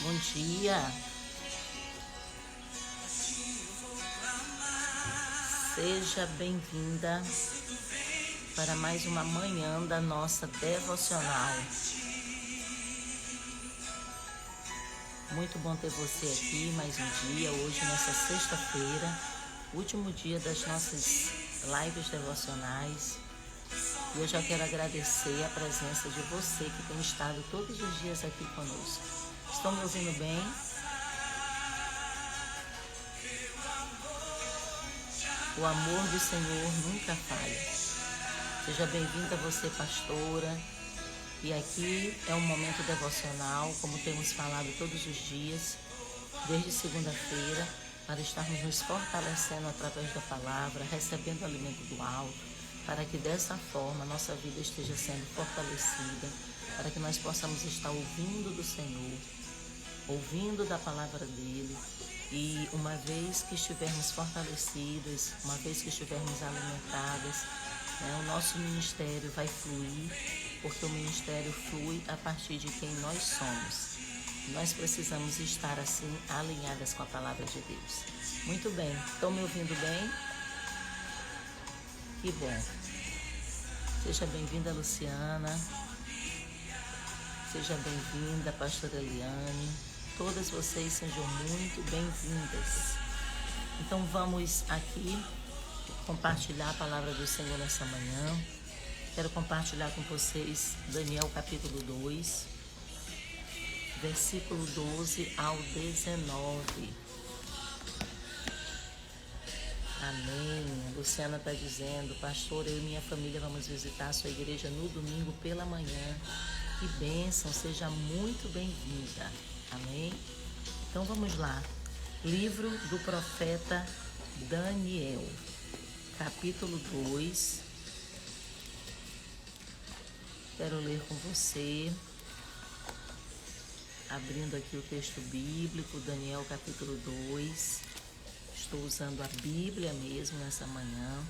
Bom dia, seja bem-vinda para mais uma manhã da nossa devocional. Muito bom ter você aqui mais um dia, hoje nessa sexta-feira, último dia das nossas lives devocionais. E eu já quero agradecer a presença de você que tem estado todos os dias aqui conosco. Estão me ouvindo bem? O amor do Senhor nunca falha. Seja bem-vinda você, pastora. E aqui é um momento devocional, como temos falado todos os dias, desde segunda-feira, para estarmos nos fortalecendo através da palavra, recebendo o alimento do alto, para que dessa forma a nossa vida esteja sendo fortalecida, para que nós possamos estar ouvindo do Senhor, ouvindo da palavra dele. E uma vez que estivermos fortalecidas, uma vez que estivermos alimentadas, o nosso ministério vai fluir, porque o ministério flui a partir de quem nós somos. Nós precisamos estar assim alinhadas com a palavra de Deus. Muito bem, estão me ouvindo bem? Que bom. Seja bem-vinda, Luciana. Seja bem-vinda, pastora Eliane. Todas vocês sejam muito bem-vindas. Então vamos aqui compartilhar a palavra do Senhor nessa manhã. Quero compartilhar com vocês Daniel capítulo 2, versículo 12 ao 19. Amém. Luciana está dizendo: pastor, eu e minha família vamos visitar a sua igreja no domingo pela manhã. Que bênção, seja muito bem-vinda. Amém. Então vamos lá. Livro do profeta Daniel, capítulo 2. Quero ler com você, abrindo aqui o texto bíblico, Daniel capítulo 2. Estou usando a Bíblia mesmo nessa manhã,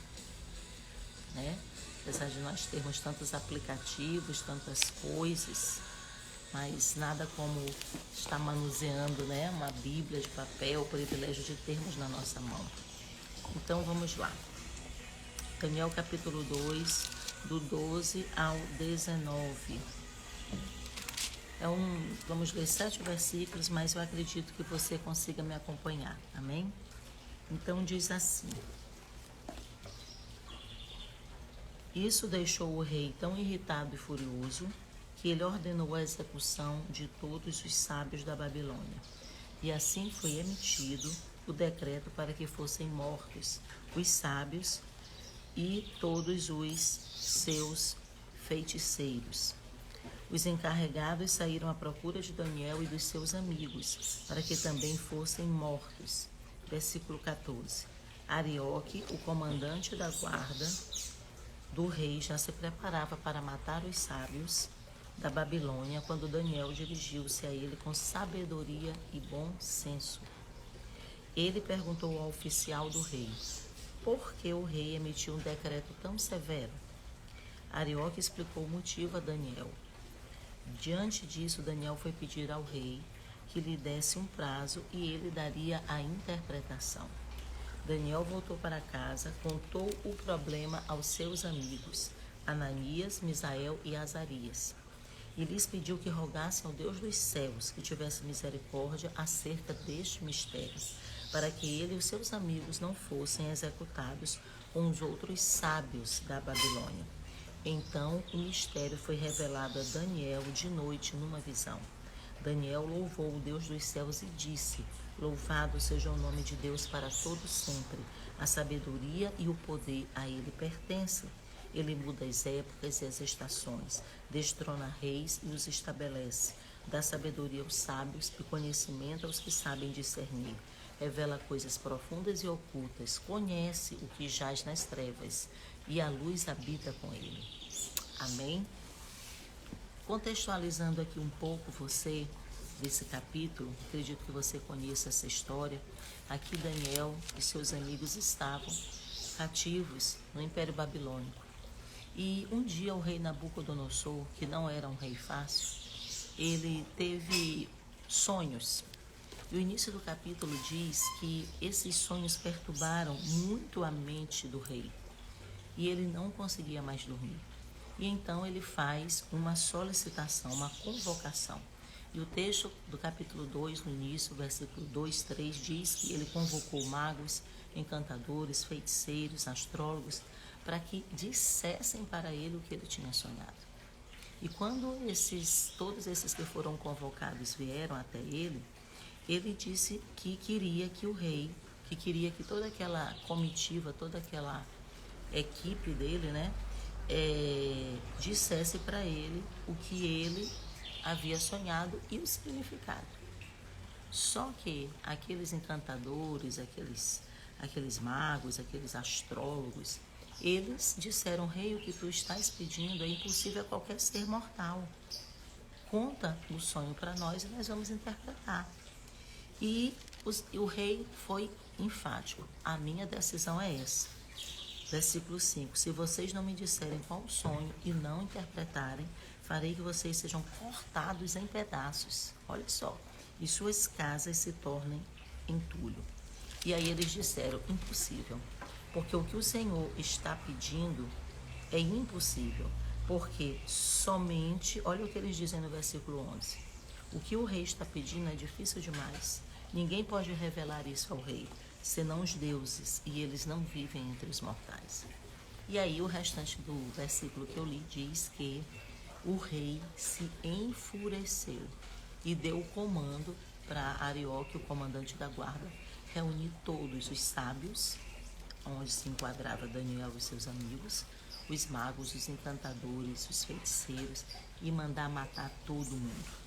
né? Apesar de nós termos tantos aplicativos, tantas coisas, mas nada como estar manuseando, né, uma Bíblia de papel, o privilégio de termos na nossa mão. Então vamos lá. Daniel capítulo 2, do 12 ao 19. Vamos ler 7 versículos, mas eu acredito que você consiga me acompanhar. Amém? Então diz assim: isso deixou o rei tão irritado e furioso que ele ordenou a execução de todos os sábios da Babilônia. E assim foi emitido o decreto para que fossem mortos os sábios e todos os seus feiticeiros. Os encarregados saíram à procura de Daniel e dos seus amigos, para que também fossem mortos. Versículo 14. Arioque, o comandante da guarda do rei, já se preparava para matar os sábios da Babilônia quando Daniel dirigiu-se a ele com sabedoria e bom senso. Ele perguntou ao oficial do rei: por que o rei emitiu um decreto tão severo? Arioque explicou o motivo a Daniel. Diante disso, Daniel foi pedir ao rei que lhe desse um prazo e ele daria a interpretação. Daniel voltou para casa, contou o problema aos seus amigos, Ananias, Misael e Azarias, e lhes pediu que rogassem ao Deus dos céus que tivesse misericórdia acerca deste mistério, para que ele e os seus amigos não fossem executados com os outros sábios da Babilônia. Então o mistério foi revelado a Daniel de noite numa visão. Daniel louvou o Deus dos céus e disse: louvado seja o nome de Deus para todo sempre. A sabedoria e o poder a ele pertencem. Ele muda as épocas e as estações, destrona reis e os estabelece. Dá sabedoria aos sábios e conhecimento aos que sabem discernir. Revela coisas profundas e ocultas, conhece o que jaz nas trevas, e a luz habita com ele. Amém? Contextualizando aqui um pouco você desse capítulo, acredito que você conheça essa história. Aqui Daniel e seus amigos estavam cativos no Império Babilônico. E um dia o rei Nabucodonosor, que não era um rei fácil, ele teve sonhos. E o início do capítulo diz que esses sonhos perturbaram muito a mente do rei e ele não conseguia mais dormir. E então ele faz uma solicitação, uma convocação. E o texto do capítulo 2, no início, versículo 2, 3, diz que ele convocou magos, encantadores, feiticeiros, astrólogos, para que dissessem para ele o que ele tinha sonhado. E quando todos esses que foram convocados vieram até ele disse que queria que o rei, que queria que toda aquela comitiva, toda aquela equipe dele, né, dissesse para ele o que ele havia sonhado e o significado. Só que aqueles encantadores, aqueles magos, aqueles astrólogos, eles disseram: rei, o que tu estás pedindo é impossível a qualquer ser mortal. Conta o sonho para nós e nós vamos interpretar. E o rei foi enfático: a minha decisão é essa. Versículo 5: se vocês não me disserem qual o sonho e não interpretarem, farei que vocês sejam cortados em pedaços. Olha só. E suas casas se tornem entulho. E aí eles disseram: impossível, porque o que o Senhor está pedindo é impossível, porque somente, olha o que eles dizem no versículo 11, o que o rei está pedindo é difícil demais, ninguém pode revelar isso ao rei, senão os deuses, e eles não vivem entre os mortais. E aí o restante do versículo que eu li diz que o rei se enfureceu e deu o comando para Arioque, o comandante da guarda, reunir todos os sábios, onde se enquadrava Daniel e seus amigos, os magos, os encantadores, os feiticeiros, e mandar matar todo mundo.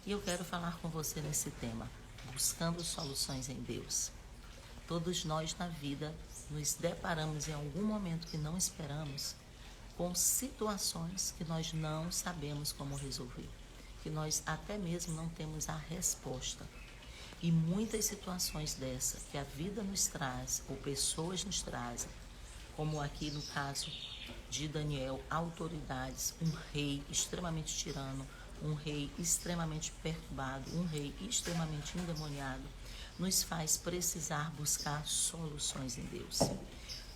E eu quero falar com você nesse tema, buscando soluções em Deus. Todos nós na vida nos deparamos em algum momento que não esperamos com situações que nós não sabemos como resolver, que nós até mesmo não temos a resposta. E muitas situações dessa que a vida nos traz, ou pessoas nos trazem, como aqui no caso de Daniel, autoridades, um rei extremamente tirano, um rei extremamente perturbado, um rei extremamente endemoniado, nos faz precisar buscar soluções em Deus.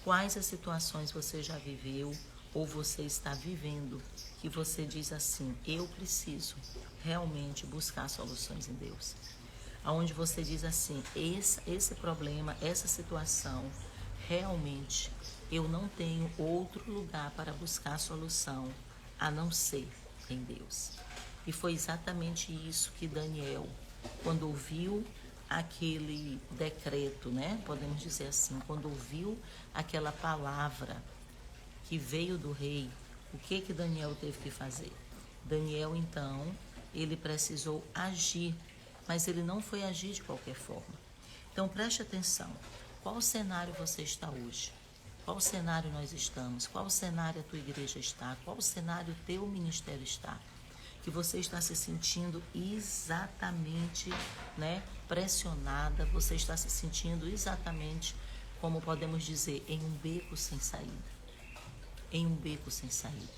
Quais as situações você já viveu ou você está vivendo que você diz assim: eu preciso realmente buscar soluções em Deus? Onde você diz assim: esse problema, essa situação, realmente eu não tenho outro lugar para buscar solução a não ser em Deus. E foi exatamente isso que Daniel, quando ouviu aquele decreto, né? Podemos dizer assim, quando ouviu aquela palavra que veio do rei, o que Daniel teve que fazer? Daniel, então, ele precisou agir, mas ele não foi agir de qualquer forma. Então, preste atenção. Qual cenário você está hoje? Qual cenário nós estamos? Qual cenário a tua igreja está? Qual cenário o teu ministério está? Que você está se sentindo exatamente, né, pressionada, você está se sentindo exatamente, como podemos dizer, em um beco sem saída. Em um beco sem saída.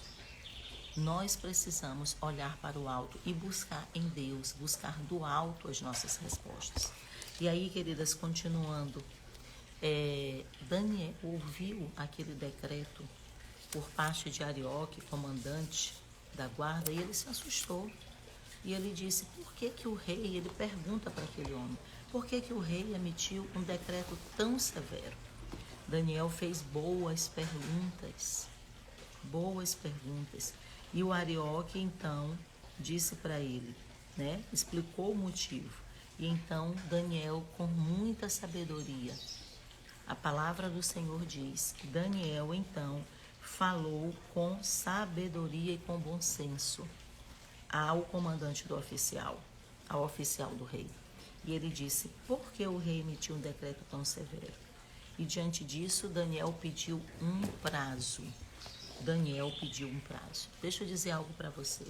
Nós precisamos olhar para o alto e buscar em Deus, buscar do alto as nossas respostas. E aí, queridas, continuando, Daniel ouviu aquele decreto por parte de Arioque, comandante da guarda, e ele se assustou. E ele disse: por que o rei, ele pergunta para aquele homem, por que o rei emitiu um decreto tão severo? Daniel fez boas perguntas. E o Arioque, então, disse para ele, né, explicou o motivo. E então Daniel, com muita sabedoria, a palavra do Senhor diz que Daniel, então, falou com sabedoria e com bom senso ao comandante do oficial, ao oficial do rei. E ele disse: por que o rei emitiu um decreto tão severo? E diante disso, Daniel pediu um prazo. Deixa eu dizer algo para você.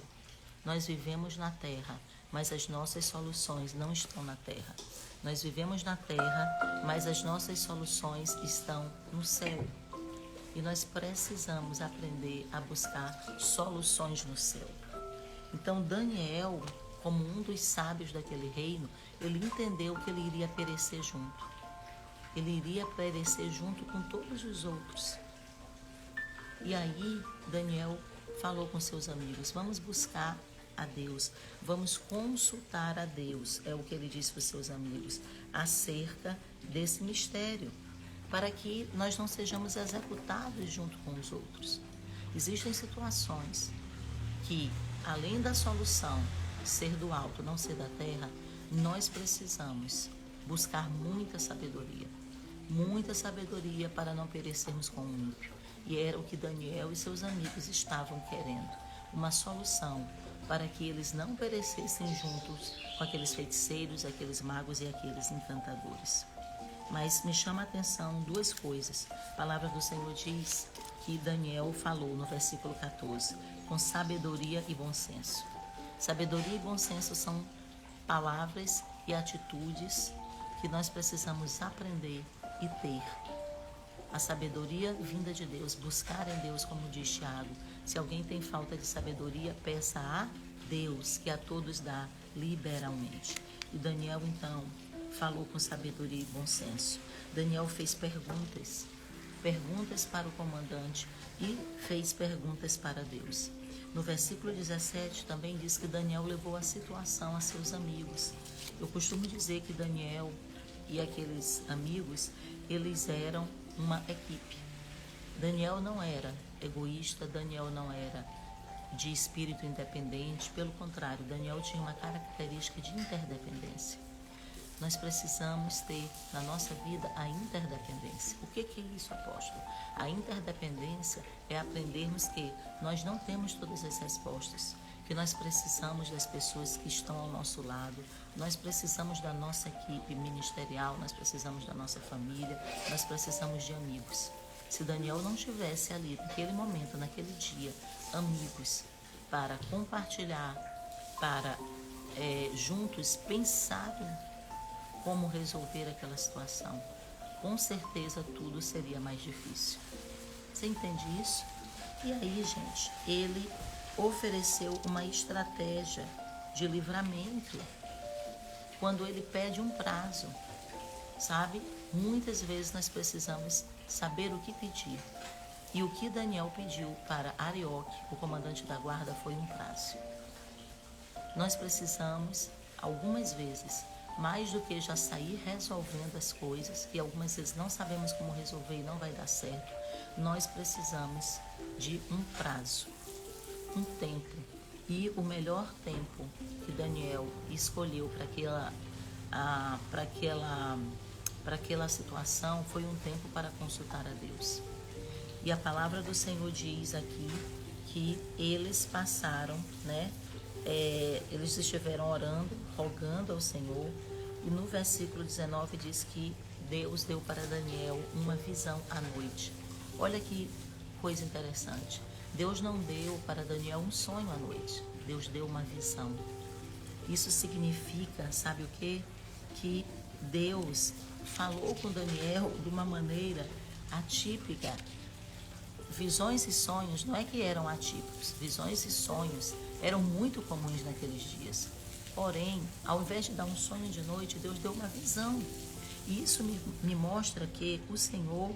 Nós vivemos na terra, mas as nossas soluções não estão na terra. Nós vivemos na terra, mas as nossas soluções estão no céu. E nós precisamos aprender a buscar soluções no céu. Então Daniel, como um dos sábios daquele reino, ele entendeu que ele iria perecer junto. Ele iria perecer junto com todos os outros. E aí Daniel falou com seus amigos: vamos buscar a Deus, vamos consultar a Deus, é o que ele disse para os seus amigos, acerca desse mistério, para que nós não sejamos executados junto com os outros. Existem situações que, além da solução ser do alto, não ser da terra, nós precisamos buscar muita sabedoria para não perecermos com o ímpio. E era o que Daniel e seus amigos estavam querendo, uma solução para que eles não perecessem juntos com aqueles feiticeiros, aqueles magos e aqueles encantadores. Mas me chama a atenção duas coisas. A palavra do Senhor diz que Daniel falou no versículo 14, com sabedoria e bom senso. Sabedoria e bom senso são palavras e atitudes que nós precisamos aprender e ter. A sabedoria vinda de Deus, buscar em Deus, como diz Tiago. Se alguém tem falta de sabedoria, peça a Deus, que a todos dá liberalmente. E Daniel, então, falou com sabedoria e bom senso. Daniel fez perguntas para o comandante e fez perguntas para Deus. No versículo 17 também diz que Daniel levou a situação a seus amigos. Eu costumo dizer que Daniel e aqueles amigos, eles eram uma equipe. Daniel não era egoísta, Daniel não era de espírito independente, pelo contrário, Daniel tinha uma característica de interdependência. Nós precisamos ter na nossa vida a interdependência. O que é isso, apóstolo? A interdependência é aprendermos que nós não temos todas as respostas, que nós precisamos das pessoas que estão ao nosso lado, nós precisamos da nossa equipe ministerial, nós precisamos da nossa família, nós precisamos de amigos. Se Daniel não tivesse ali, naquele momento, naquele dia, amigos para compartilhar, para juntos pensarem como resolver aquela situação, com certeza tudo seria mais difícil. Você entende isso? E aí, gente, ele ofereceu uma estratégia de livramento quando ele pede um prazo, sabe? Muitas vezes nós precisamos saber o que pedir. E o que Daniel pediu para Arioque, o comandante da guarda, foi um prazo. Nós precisamos, algumas vezes, mais do que já sair resolvendo as coisas, e algumas vezes não sabemos como resolver e não vai dar certo, nós precisamos de um prazo, um tempo. E o melhor tempo que Daniel escolheu para aquela situação foi um tempo para consultar a Deus. E a palavra do Senhor diz aqui que eles passaram, eles estiveram orando, rogando ao Senhor, e no versículo 19 diz que Deus deu para Daniel uma visão à noite. Olha que coisa interessante. Deus não deu para Daniel um sonho à noite, Deus deu uma visão. Isso significa, sabe o quê? Que Deus falou com Daniel de uma maneira atípica. Visões e sonhos não é que eram atípicos, visões e sonhos eram muito comuns naqueles dias. Porém, ao invés de dar um sonho de noite, Deus deu uma visão. E isso me mostra que o Senhor,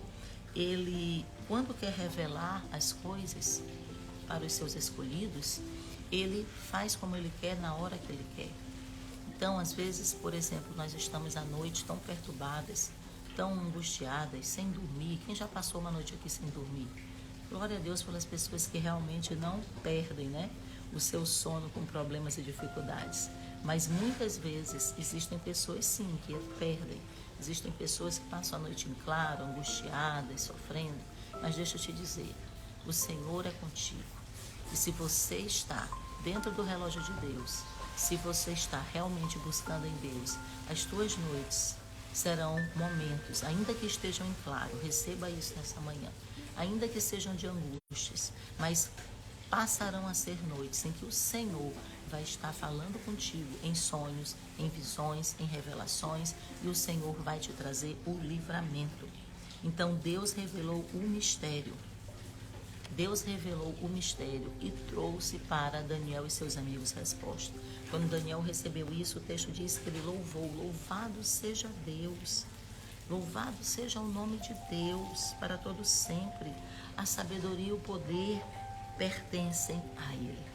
Ele, quando quer revelar as coisas para os seus escolhidos, Ele faz como Ele quer, na hora que Ele quer. Então, às vezes, por exemplo, nós estamos à noite tão perturbadas, tão angustiadas, sem dormir. Quem já passou uma noite aqui sem dormir? Glória a Deus pelas pessoas que realmente não perdem, o seu sono com problemas e dificuldades. Mas muitas vezes existem pessoas, sim, que perdem. Existem pessoas que passam a noite em claro, angustiadas, sofrendo. Mas deixa eu te dizer, o Senhor é contigo. E se você está dentro do relógio de Deus, se você está realmente buscando em Deus, as tuas noites serão momentos, ainda que estejam em claro, receba isso nessa manhã, ainda que sejam de angústias, mas passarão a ser noites em que o Senhor vai estar falando contigo em sonhos, em visões, em revelações, e o Senhor vai te trazer o livramento. Então Deus revelou o mistério. Deus revelou o mistério e trouxe para Daniel e seus amigos resposta. Quando Daniel recebeu isso, o texto diz que ele louvou: louvado seja Deus, louvado seja o nome de Deus para todo sempre. A sabedoria e o poder pertencem a Ele.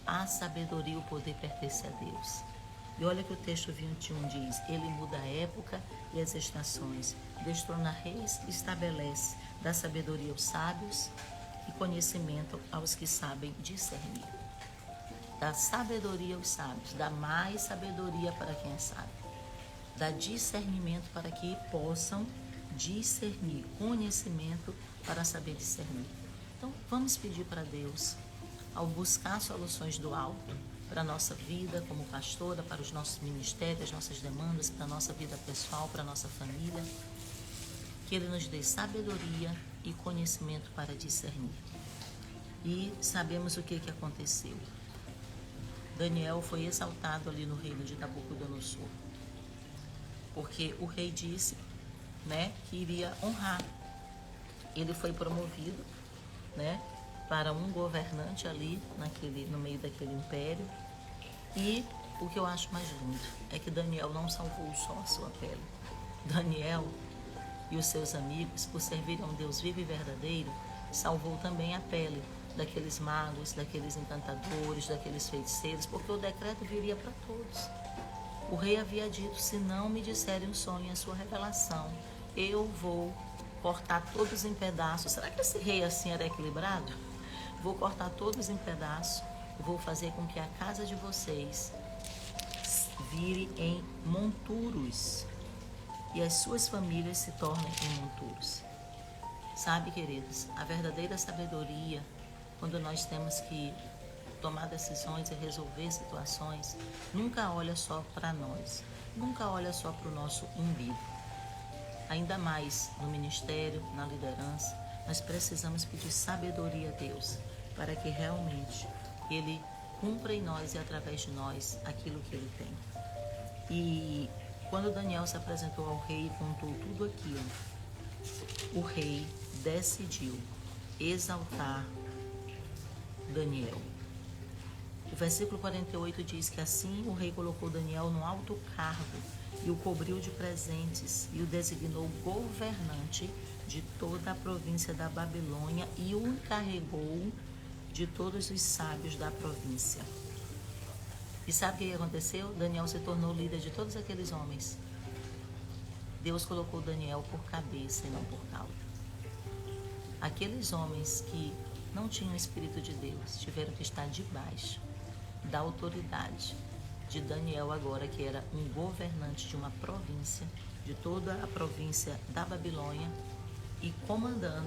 A sabedoria e o poder pertencem a Deus. E olha que o texto 21 diz: Ele muda a época e as estações, destrona reis e estabelece, dá sabedoria aos sábios e conhecimento aos que sabem discernir. Dá sabedoria aos sábios, dá mais sabedoria para quem é sábio. Dá discernimento para que possam discernir, conhecimento para saber discernir. Então, vamos pedir para Deus, ao buscar soluções do alto, para a nossa vida como pastora, para os nossos ministérios, as nossas demandas, para a nossa vida pessoal, para a nossa família, que Ele nos dê sabedoria e conhecimento para discernir. E sabemos o que aconteceu. Daniel foi exaltado ali no reino de Nabucodonosor, porque o rei disse, que iria honrar. Ele foi promovido, para um governante ali no meio daquele império. E o que eu acho mais lindo é que Daniel não salvou só a sua pele. Daniel e os seus amigos, por servirem a um Deus vivo e verdadeiro, salvou também a pele daqueles magos, daqueles encantadores, daqueles feiticeiros, porque o decreto viria para todos. O rei havia dito: se não me disserem um sonho e a sua revelação, eu vou cortar todos em pedaços. Será que esse rei assim era equilibrado? Vou cortar todos em pedaços, vou fazer com que a casa de vocês vire em monturos e as suas famílias se tornem em monturos. Sabe, queridos, a verdadeira sabedoria, quando nós temos que tomar decisões e resolver situações, nunca olha só para nós, nunca olha só para o nosso umbigo. Ainda mais no ministério, na liderança, nós precisamos pedir sabedoria a Deus, para que realmente Ele cumpra em nós e através de nós aquilo que Ele tem. E quando Daniel se apresentou ao rei e contou tudo aquilo, o rei decidiu exaltar Daniel. O versículo 48 diz que assim o rei colocou Daniel num alto cargo e o cobriu de presentes e o designou governante de toda a província da Babilônia e o encarregou de todos os sábios da província. E sabe o que aconteceu? Daniel se tornou líder de todos aqueles homens. Deus colocou Daniel por cabeça e não por cauda. Aqueles homens que não tinham o Espírito de Deus tiveram que estar debaixo da autoridade de Daniel agora, que era um governante de uma província, de toda a província da Babilônia, e comandando,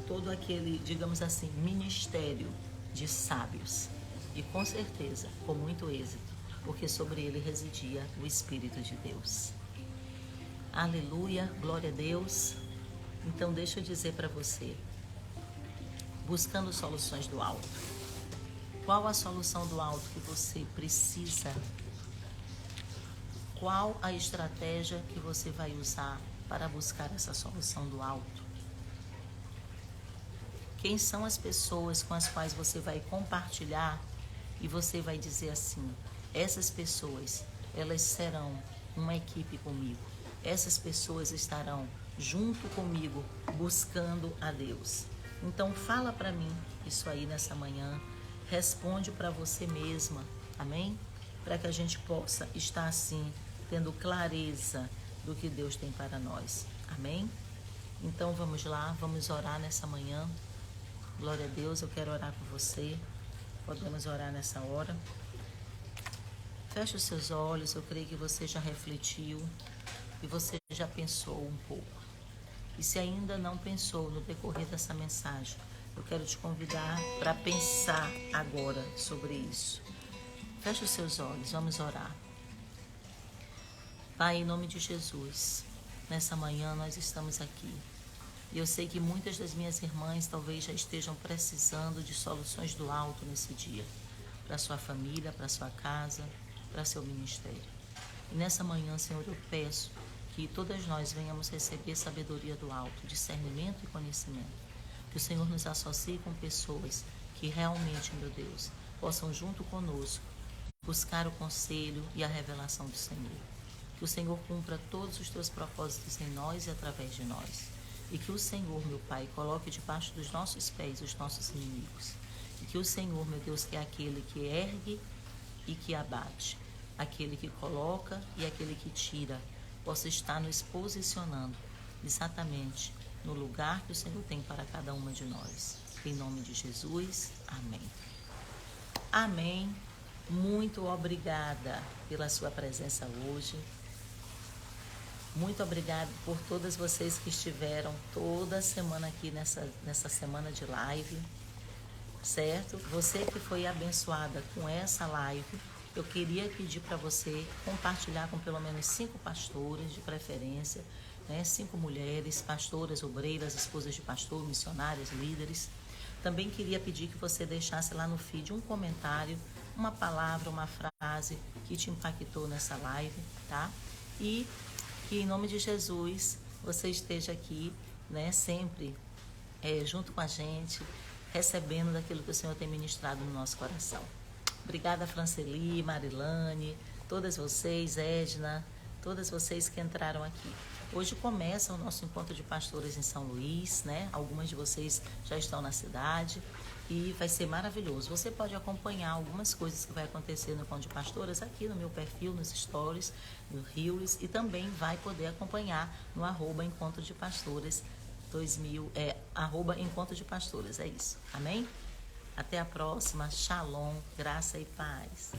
todo aquele, digamos assim, ministério de sábios. E com certeza, com muito êxito, porque sobre ele residia o Espírito de Deus. Aleluia, glória a Deus. Então deixa eu dizer para você, buscando soluções do alto. Qual a solução do alto que você precisa? Qual a estratégia que você vai usar para buscar essa solução do alto? Quem são as pessoas com as quais você vai compartilhar e você vai dizer assim: essas pessoas, elas serão uma equipe comigo. Essas pessoas estarão junto comigo buscando a Deus. Então fala para mim isso aí nessa manhã. Responde para você mesma, amém? Para que a gente possa estar assim, tendo clareza do que Deus tem para nós, amém? Então vamos lá, vamos orar nessa manhã. Glória a Deus, eu quero orar por você. Podemos orar nessa hora. Feche os seus olhos, eu creio que você já refletiu e você já pensou um pouco. E se ainda não pensou no decorrer dessa mensagem, eu quero te convidar para pensar agora sobre isso. Feche os seus olhos, vamos orar. Pai, em nome de Jesus, nessa manhã nós estamos aqui. E eu sei que muitas das minhas irmãs talvez já estejam precisando de soluções do alto nesse dia. Para sua família, para sua casa, para seu ministério. E nessa manhã, Senhor, eu peço que todas nós venhamos receber sabedoria do alto, discernimento e conhecimento, Que o Senhor nos associe com pessoas que realmente, meu Deus, possam junto conosco buscar o conselho e a revelação do Senhor. Que o Senhor cumpra todos os teus propósitos em nós e através de nós. E que o Senhor, meu Pai, coloque debaixo dos nossos pés os nossos inimigos. E que o Senhor, meu Deus, que é aquele que ergue e que abate, aquele que coloca e aquele que tira, possa estar nos posicionando exatamente no lugar que o Senhor tem para cada uma de nós. Em nome de Jesus, amém. Amém. Muito obrigada pela sua presença hoje. Muito obrigada por todas vocês que estiveram toda semana aqui nessa semana de live, certo? Você que foi abençoada com essa live, eu queria pedir para você compartilhar com pelo menos 5 pastores de preferência, né? 5 mulheres, pastoras, obreiras, esposas de pastor, missionárias, líderes. Também queria pedir que você deixasse lá no feed um comentário, uma palavra, uma frase que te impactou nessa live, tá? E que em nome de Jesus você esteja aqui, né, sempre junto com a gente, recebendo daquilo que o Senhor tem ministrado no nosso coração. Obrigada, Franceli, Marilane, todas vocês, Edna, todas vocês que entraram aqui. Hoje começa o nosso encontro de pastores em São Luís, né? Algumas de vocês já estão na cidade e vai ser maravilhoso. Você pode acompanhar algumas coisas que vai acontecer no encontro de pastores aqui no meu perfil, nos stories, no Reels, e também vai poder acompanhar no @encontro de pastores 2000, @encontro de pastores, é isso. Amém? Até a próxima. Shalom, graça e paz.